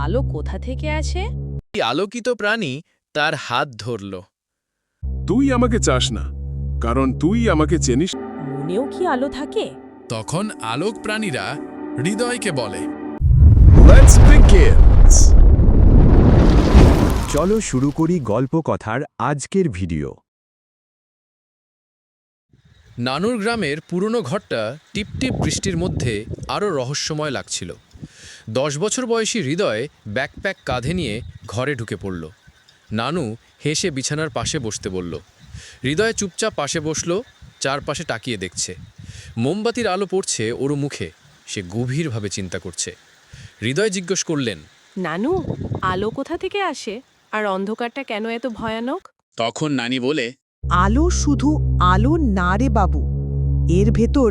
আলো কোথা থেকে আসে? এই আলোকিত প্রাণী তার হাত ধরল। তুই আমাকে চাস না, কারণ তুই আমাকে চেনিস। মনেও কি আলো থাকে? তখন আলোক প্রাণীরা হৃদয়কে বলে, Let's begin! চলো শুরু করি গল্প কথার আজকের ভিডিও। নানুর গ্রামের পুরনো ঘরটা টিপটিপ বৃষ্টির মধ্যে আরও রহস্যময় লাগছিল। 10 বছর বয়সী হৃদয় ব্যাকপ্যাক কাঁধে নিয়ে ঘরে ঢুকে পড়ল। নানু হেসে বিছানার পাশে বসতে বলল। হৃদয় চুপচাপ পাশে বসল, চারপাশে তাকিয়ে দেখছে। মোমবাতির আলো পড়ছে ওর মুখে। সে গভীরভাবে চিন্তা করছে। হৃদয় জিজ্ঞেস করলেন, নানু, আলো কোথা থেকে আসে আর অন্ধকারটা কেন এত ভয়ানক? তখন নানি বলে, আলো শুধু আলো না রে বাবু, এর ভেতর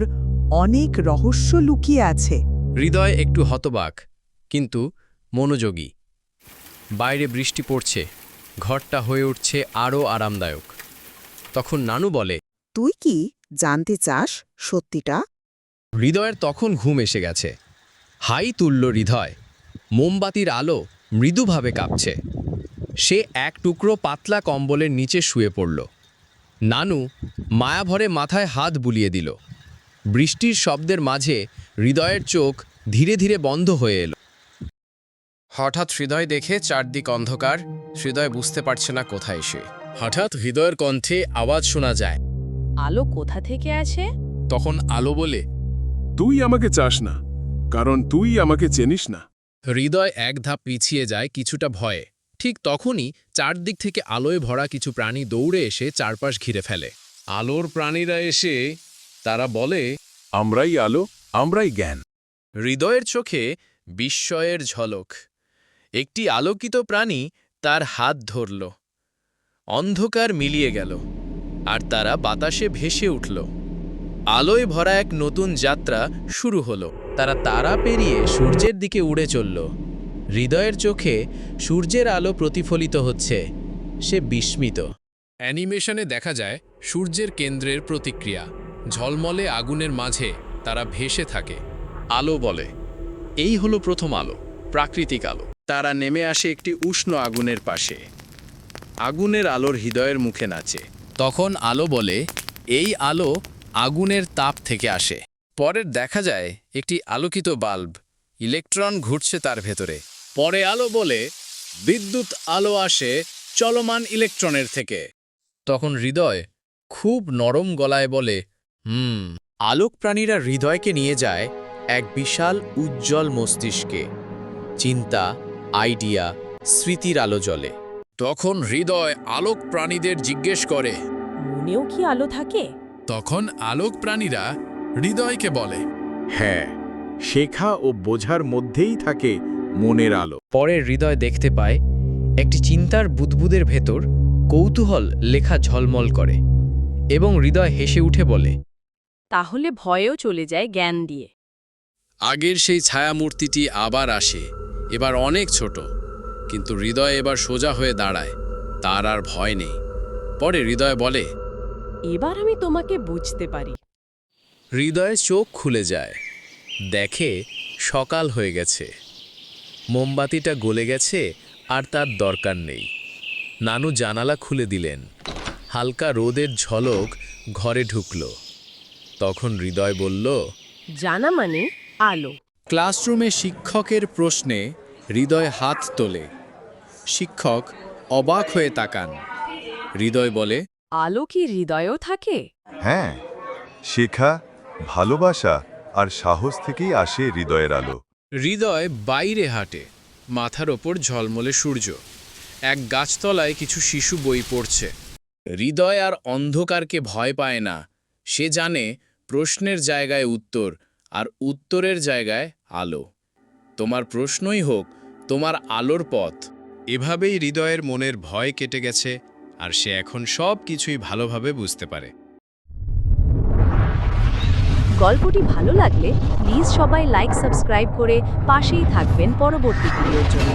অনেক রহস্য লুকিয়ে আছে। হৃদয় একটু হতবাক, কিন্তু মনোযোগী। বাইরে বৃষ্টি পড়ছে, ঘরটা হয়ে উঠছে আরও আরামদায়ক। তখন নানু বলে, তুই কি জানতে চাস সত্যিটা? হৃদয়ের তখন ঘুম এসে গেছে। হাই তুলল হৃদয়। মোমবাতির আলো মৃদুভাবে কাঁপছে। সে এক টুকরো পাতলা কম্বলের নিচে শুয়ে পড়ল। নানু মায়াভরে মাথায় হাত বুলিয়ে দিল। বৃষ্টির শব্দের মাঝে হৃদয়ের চোখ ধীরে ধীরে বন্ধ হয়ে এলো। হঠাৎ হৃদয় দেখে চারদিক অন্ধকার। হৃদয় বুঝতে পারছে না কোথায় সে। হঠাৎ হৃদয়ের কণ্ঠে আওয়াজ শোনা যায়। আলো কোথা থেকে আসে? তখন আলো বলে, তুই আমাকে চাস না, কারণ তুই আমাকে চেনিস না। হৃদয় এক ধাপ পিছিয়ে যায়, কিছুটা ভয়ে। ঠিক তখনই চারদিক থেকে আলোয় ভরা কিছু প্রাণী দৌড়ে এসে চারপাশ ঘিরে ফেলে। আলোর প্রাণীরা এসে তারা বলে, আমরাই আলো, আমরাই জ্ঞান। হৃদয়ের চোখে বিস্ময়ের ঝলক। একটি আলোকিত প্রাণী তার হাত ধরল। অন্ধকার মিলিয়ে গেল, আর তারা বাতাসে ভেসে উঠল। আলোয় ভরা এক নতুন যাত্রা শুরু হলো। তারা তারা পেরিয়ে সূর্যের দিকে উড়ে চলল। হৃদয়ের চোখে সূর্যের আলো প্রতিফলিত হচ্ছে। সে বিস্মিত। অ্যানিমেশনে দেখা যায় সূর্যের কেন্দ্রের প্রতিক্রিয়া। ঝলমলে আগুনের মাঝে তারা ভেসে থাকে। আলো বলে, এই হলো প্রথম আলো, প্রাকৃতিক আলো। তারা নেমে আসে একটি উষ্ণ আগুনের পাশে। আগুনের আলোর হৃদয়ের মুখে নাচে। তখন আলো বলে, এই আলো আগুনের তাপ থেকে আসে। পরের দেখা যায় একটি আলোকিত বাল্ব। ইলেকট্রন ঘুরছে তার ভেতরে। পরে আলো বলে, বিদ্যুৎ আলো আসে চলমান ইলেকট্রনের থেকে। তখন হৃদয় খুব নরম গলায় বলে, আলোক প্রাণীরা হৃদয়কে নিয়ে যায় এক বিশাল উজ্জ্বল মস্তিষ্কে। চিন্তা, আইডিয়া, স্মৃতির আলো জ্বলে। তখন হৃদয় আলোক প্রাণীদের জিজ্ঞেস করে, মনেও কি আলো থাকে? তখন আলোক প্রাণীরা হৃদয়কে বলে, হ্যাঁ, শেখা ও বোঝার মধ্যেই থাকে মনের আলো। পরে হৃদয় দেখতে পায় একটি চিন্তার বুদবুদের ভেতর কৌতূহল লেখা ঝলমল করে, এবং হৃদয় হেসে উঠে বলে, তাহলে ভয়েও চলে যায় জ্ঞান দিয়ে। আগের সেই ছায়ামূর্তিটি আবার আসে, এবার অনেক ছোট, কিন্তু হৃদয় এবার সোজা হয়ে দাঁড়ায়। তার আর ভয় নেই। পরে হৃদয় বলে, এবার আমি তোমাকে বুঝতে পারি। হৃদয়ের চোখ খুলে যায়। দেখে সকাল হয়ে গেছে। মোমবাতিটা গলে গেছে আর তার দরকার নেই। নানু জানালা খুলে দিলেন। হালকা রোদের ঝলক ঘরে ঢুকল। তখন হৃদয় বলল, জানা মানে আলো। ক্লাসরুমে শিক্ষকের প্রশ্নে হৃদয় হাত তোলে। শিক্ষক অবাক হয়ে তাকান। হৃদয় বলে, আলো কি হৃদয়ও থাকে? হ্যাঁ, শেখা, ভালোবাসা আর সাহস থেকেই আসে হৃদয়ের আলো। হৃদয় বাইরে হাঁটে। মাথার ওপর ঝলমলে সূর্য। এক গাছতলায় কিছু শিশু বই পড়ছে। হৃদয় আর অন্ধকারকে ভয় পায় না। সে জানে প্রশ্নের জায়গায় উত্তর, আর উত্তরের জায়গায় আলো। তোমার প্রশ্নই হোক তোমার আলোর পথ। এভাবেই হৃদয়ের মনের ভয় কেটে গেছে, আর সে এখন সব কিছুই ভালোভাবে বুঝতে পারে। গল্পটি ভালো লাগলে প্লিজ সবাই লাইক, সাবস্ক্রাইব করে পাশেই থাকবেন পরবর্তী ভিডিওর জন্য।